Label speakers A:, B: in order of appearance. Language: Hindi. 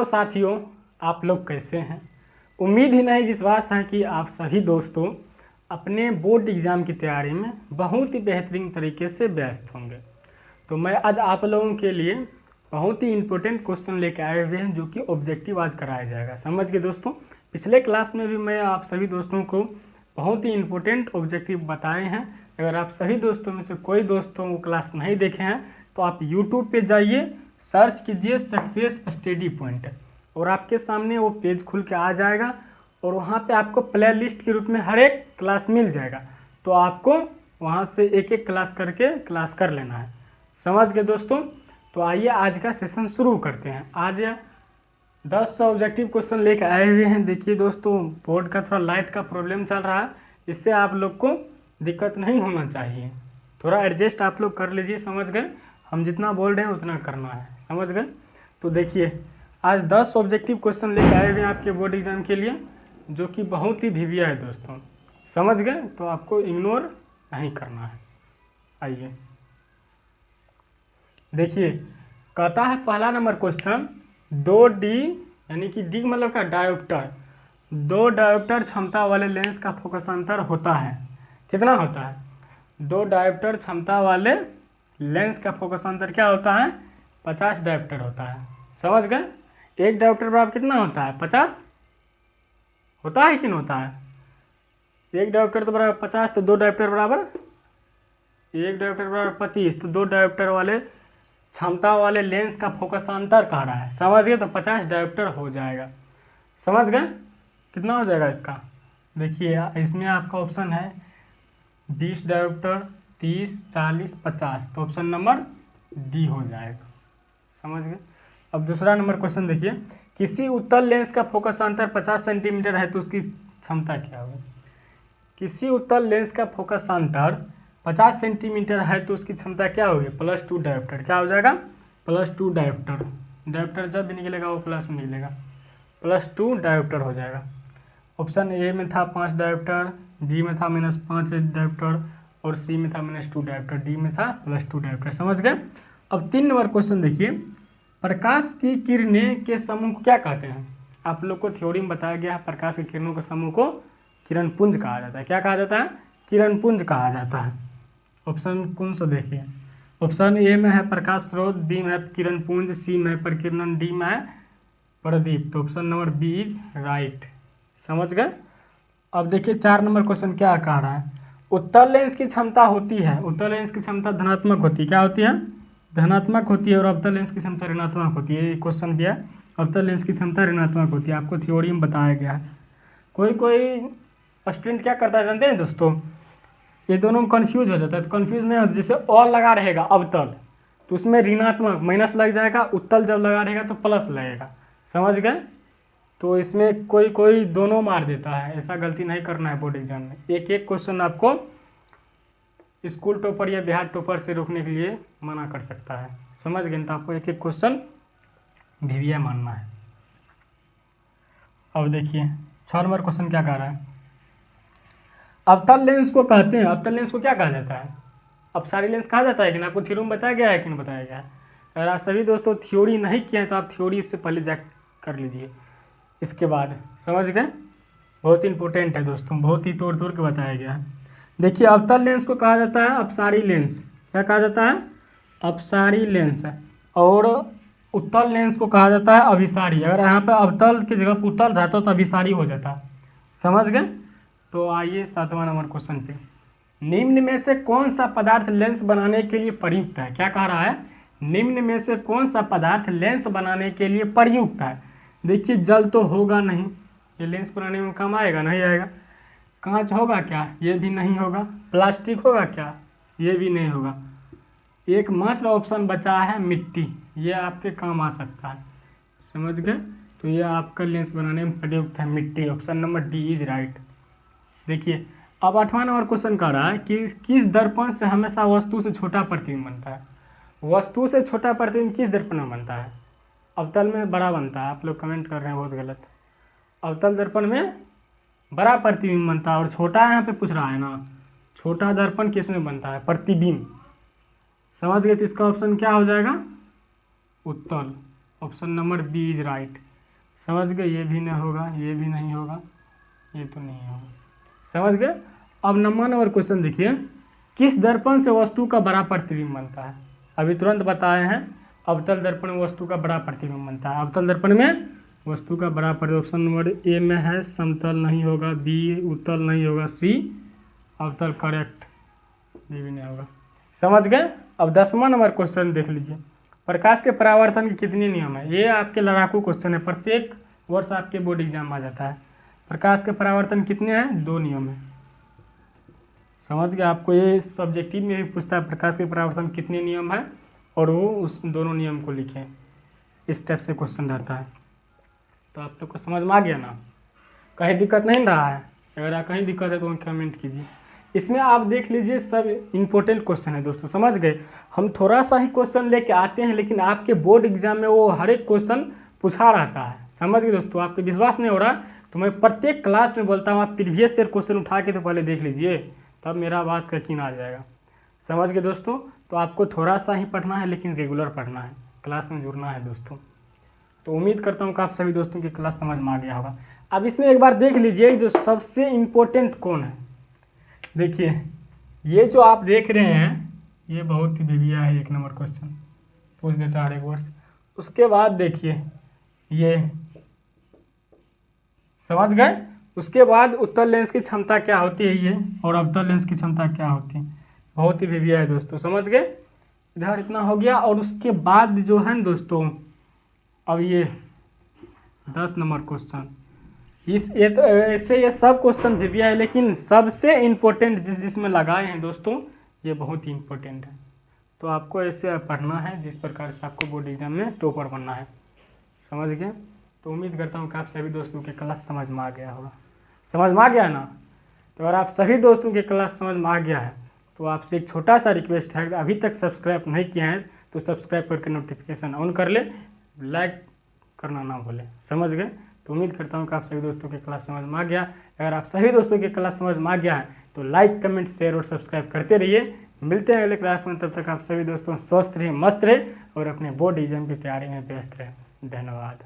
A: साथियों, आप लोग कैसे हैं। उम्मीद ही नहीं विश्वास है कि आप सभी दोस्तों अपने बोर्ड एग्ज़ाम की तैयारी में बहुत ही बेहतरीन तरीके से व्यस्त होंगे। तो मैं आज आप लोगों के लिए बहुत ही इम्पोर्टेंट क्वेश्चन लेके आए हुए हैं जो कि ऑब्जेक्टिव आज कराया जाएगा। समझ गए दोस्तों। पिछले क्लास में भी मैं आप सभी दोस्तों को बहुत ही इम्पोर्टेंट ऑब्जेक्टिव बताए हैं। अगर आप सभी दोस्तों में से कोई दोस्तों वो क्लास नहीं देखे हैं तो आप यूट्यूब पे जाइए, सर्च कीजिए सक्सेस स्टडी पॉइंट और आपके सामने वो पेज खुल के आ जाएगा और वहाँ पे आपको प्ले लिस्ट के रूप में हर एक क्लास मिल जाएगा। तो आपको वहाँ से एक एक क्लास करके क्लास कर लेना है। समझ गए दोस्तों। तो आइए आज का सेशन शुरू करते हैं। आज 10 ऑब्जेक्टिव क्वेश्चन लेकर आए हुए हैं। देखिए दोस्तों, बोर्ड का थोड़ा लाइट का प्रॉब्लम चल रहा है, इससे आप लोग को दिक्कत नहीं होना चाहिए। थोड़ा एडजस्ट आप लोग कर लीजिए। समझ गए। हम जितना बोल रहे हैं उतना करना है। समझ गए। तो देखिए आज 10 ऑब्जेक्टिव क्वेश्चन लेकर आए हुए हैं आपके बोर्ड एग्जाम के लिए, जो कि बहुत ही भिविया है दोस्तों। समझ गए। तो आपको इग्नोर नहीं करना है। आइए देखिए, कहता है पहला नंबर क्वेश्चन, 2D यानी कि डी मतलब का डायोप्टर, 2 डायोप्टर क्षमता वाले लेंस का फोकस अंतर होता है। कितना होता है? 2 डायोप्टर क्षमता वाले लेंस का फोकस अंतर क्या होता है? 50 डायोप्टर होता है। समझ गए। एक डायोप्टर बराबर कितना होता है? 50 होता है कि नहीं होता है? एक डायोप्टर तो बराबर 50, तो 2 डायोप्टर बराबर, एक डायोप्टर बराबर 25, तो 2 डायोप्टर वाले क्षमता वाले लेंस का फोकस अंतर कह रहा है। समझ गए। तो 50 डायोप्टर हो जाएगा। समझ गए। कितना हो जाएगा इसका? देखिए इसमें आपका ऑप्शन है 20 डायोप्टर, 30, 40, 50, तो ऑप्शन नंबर डी हो जाएगा। समझ गए। अब दूसरा नंबर क्वेश्चन देखिए, किसी उत्तल लेंस का फोकस अंतर 50 सेंटीमीटर है तो उसकी क्षमता क्या होगी? किसी उत्तल लेंस का फोकस अंतर 50 सेंटीमीटर है तो उसकी क्षमता क्या होगी? +2 डायोप्टर। क्या हो जाएगा? +2 डायोप्टर। डायोप्टर जब भी निकलेगा वो प्लस में निकलेगा, +2 डायोप्टर हो जाएगा। ऑप्शन ए में था 5 डायोप्टर, बी में था -5 डायोप्टर और सी में था -2 डायोप्टर, डी में था +2 डायोप्टर। समझ गए। अब 3 नंबर क्वेश्चन देखिए, प्रकाश की किरणें के समूह को क्या कहते हैं? आप लोग को थ्योरी में बताया गया है प्रकाश की किरणों के समूह को किरण पुंज कहा जाता है। क्या कहा जाता है? किरण पुंज कहा जाता है। ऑप्शन कौन सा देखिए, ऑप्शन ए में है प्रकाश स्रोत, बी में है किरण पुंज, सी में है प्रकीर्णन, डी में है प्रदीप, तो option number B is right. समझ गए। अब देखिए 4 नंबर क्वेश्चन क्या कह रहा है, उत्तल लेंस की क्षमता होती है, उत्तल लेंस की क्षमता धनात्मक होती है। क्या होती है? धनात्मक होती है। और अवतल लेंस की क्षमता ऋणात्मक होती है। ये क्वेश्चन भी है, अवतल लेंस की क्षमता ऋणात्मक होती है, आपको थ्योरी में बताया गया है। कोई स्टूडेंट क्या करता है जानते हैं दोस्तों, ये दोनों में कन्फ्यूज हो जाता है। तो कन्फ्यूज नहीं होता, जैसे और लगा रहेगा अवतल तो उसमें ऋणात्मक माइनस लग जाएगा, उत्तल जब लगा रहेगा तो प्लस लगेगा। समझ गए। तो इसमें कोई दोनों मार देता है, ऐसा गलती नहीं करना है बोर्ड एग्जाम में। एक एक क्वेश्चन आपको स्कूल टॉपर या बिहार टॉपर से रोकने के लिए मना कर सकता है। समझ गए। तो आपको एक एक क्वेश्चन भिविया मानना है। अब देखिए 6 नंबर क्वेश्चन क्या कह रहा है, अवतल लेंस को कहते हैं, अवतल लेंस को क्या कहा जाता है? अपसारी लेंस कहा जाता है कि ना? आपको थ्योरी में बताया गया है कि नहीं बताया गया है? अगर आप सभी दोस्तों थ्योरी नहीं किए हैं तो आप थ्योरी से पहले जा कर लीजिए, इसके बाद। समझ गए। बहुत इंपॉर्टेंट है दोस्तों, बहुत ही तोड़ तोड़ के बताया गया है। देखिए अवतल लेंस को कहा जाता है अपसारी लेंस। क्या कहा जाता है? अपसारी लेंस। और उत्तल लेंस को कहा जाता है अभिसारी। अगर यहाँ पे अवतल की जगह पर उत्तल रहता तो अभिसारी हो जाता। समझ गए। तो आइए 7वां नंबर क्वेश्चन पे, निम्न में से कौन सा पदार्थ लेंस बनाने के लिए प्रयुक्त है? क्या कह रहा है? निम्न में से कौन सा पदार्थ लेंस बनाने के लिए प्रयुक्त है? देखिए जल तो होगा नहीं, ये लेंस बनाने में काम आएगा? नहीं आएगा। कांच होगा क्या? ये भी नहीं होगा। प्लास्टिक होगा क्या? ये भी नहीं होगा। एकमात्र ऑप्शन बचा है मिट्टी, ये आपके काम आ सकता है। समझ गए। तो ये आपका लेंस बनाने में प्रयुक्त है मिट्टी, option number D is right. देखिए अब 8वां नंबर क्वेश्चन कर रहा है कि किस दर्पण से हमेशा वस्तु से छोटा प्रतिबिंब बनता है? वस्तु से छोटा प्रतिबिंब किस दर्पण में बनता है? अवतल में बड़ा बनता है। आप लोग कमेंट कर रहे हैं, बहुत गलत। अवतल दर्पण में बड़ा प्रतिबिंब बनता है और छोटा यहाँ पे पूछ रहा है ना, छोटा दर्पण किस में बनता है? प्रतिबिंब। समझ गए। तो इसका ऑप्शन क्या हो जाएगा? उत्तल, option number B is right. समझ गए, ये भी नहीं होगा, ये भी नहीं होगा, ये तो नहीं होगा, समझ गए। अब नंबर क्वेश्चन देखिए, किस दर्पण से वस्तु का बड़ा प्रतिबिंब बनता है? अभी तुरंत बताए हैं, अवतल दर्पण में वस्तु का बड़ा प्रतिबिंब बनता है। अवतल दर्पण में वस्तु का बड़ा प्रतिबिंब, ऑप्शन नंबर ए में है समतल नहीं होगा, बी उत्तल नहीं होगा, सी अवतल करेक्ट, ये भी नहीं होगा, समझ गए। अब 10वां नंबर क्वेश्चन देख लीजिए, प्रकाश के परावर्तन के कितने नियम है? ये आपके लड़ाकू क्वेश्चन है, प्रत्येक वर्ष आपके बोर्ड एग्जाम आ जाता है। प्रकाश के परावर्तन कितने हैं? 2 नियम है, समझ गए। आपको ये सब्जेक्टिव में भी पूछता है प्रकाश के परावर्तन कितने नियम है, और वो उस दोनों नियम को लिखें, इस टाइप से क्वेश्चन रहता है। तो आप लोग को समझ में आ गया ना, कहीं दिक्कत नहीं रहा है? अगर कहीं दिक्कत है तो कमेंट कीजिए। इसमें आप देख लीजिए सब इम्पोर्टेंट क्वेश्चन है दोस्तों, समझ गए। हम थोड़ा सा ही क्वेश्चन लेके आते हैं, लेकिन आपके बोर्ड एग्जाम में वो हर एक क्वेश्चन पूछा रहता है, समझ गए दोस्तों। आपको विश्वास नहीं हो रहा तो मैं प्रत्येक क्लास में बोलता हूँ, आप प्रीवियस ईयर क्वेश्चन उठा के तो पहले देख लीजिए, तब मेरा बात का यकीन आ जाएगा, समझ गए दोस्तों। तो आपको थोड़ा सा ही पढ़ना है, लेकिन रेगुलर पढ़ना है, क्लास में जुड़ना है दोस्तों। तो उम्मीद करता हूँ कि आप सभी दोस्तों की क्लास समझ में आ गया होगा। अब इसमें एक बार देख लीजिए जो सबसे इम्पोर्टेंट कौन है। देखिए ये जो आप देख रहे हैं, ये बहुत ही बेबिया है, 1 नंबर क्वेश्चन पूछ देता है हर एक वर्ष। उसके बाद देखिए ये, समझ गए। उसके बाद उत्तल लेंस की क्षमता क्या होती है ये, और अवतल लेंस की क्षमता क्या होती है, बहुत ही बेबिया है दोस्तों, समझ गए। इधर इतना हो गया। और उसके बाद जो है दोस्तों, अब ये 10 नंबर क्वेश्चन, इस ये तो ऐसे ये सब क्वेश्चन बेबिया है, लेकिन सबसे इम्पोर्टेंट जिसमें लगाए हैं दोस्तों, ये बहुत ही इम्पोर्टेंट है। तो आपको ऐसे पढ़ना है जिस प्रकार से आपको बोर्ड एग्जाम में टॉपर बनना है, समझ गए। तो उम्मीद करता हूँ कि आप सभी दोस्तों के क्लास समझ में आ गया होगा, समझ में आ गया ना। तो अगर आप सभी दोस्तों के क्लास समझ में आ गया है तो आपसे एक छोटा सा रिक्वेस्ट है, अभी तक सब्सक्राइब नहीं किया है तो सब्सक्राइब करके नोटिफिकेशन ऑन कर ले, लाइक करना ना भूलें, समझ गए। तो उम्मीद करता हूँ कि आप सभी दोस्तों के क्लास समझ में आ गया। अगर आप सभी दोस्तों के क्लास समझ में आ गया है तो लाइक कमेंट शेयर और सब्सक्राइब करते रहिए। मिलते हैं अगले क्लास में, तब तक आप सभी दोस्तों स्वस्थ रहिए, मस्त रहे और अपने बोर्ड एग्जाम की तैयारी में व्यस्त रहे। धन्यवाद।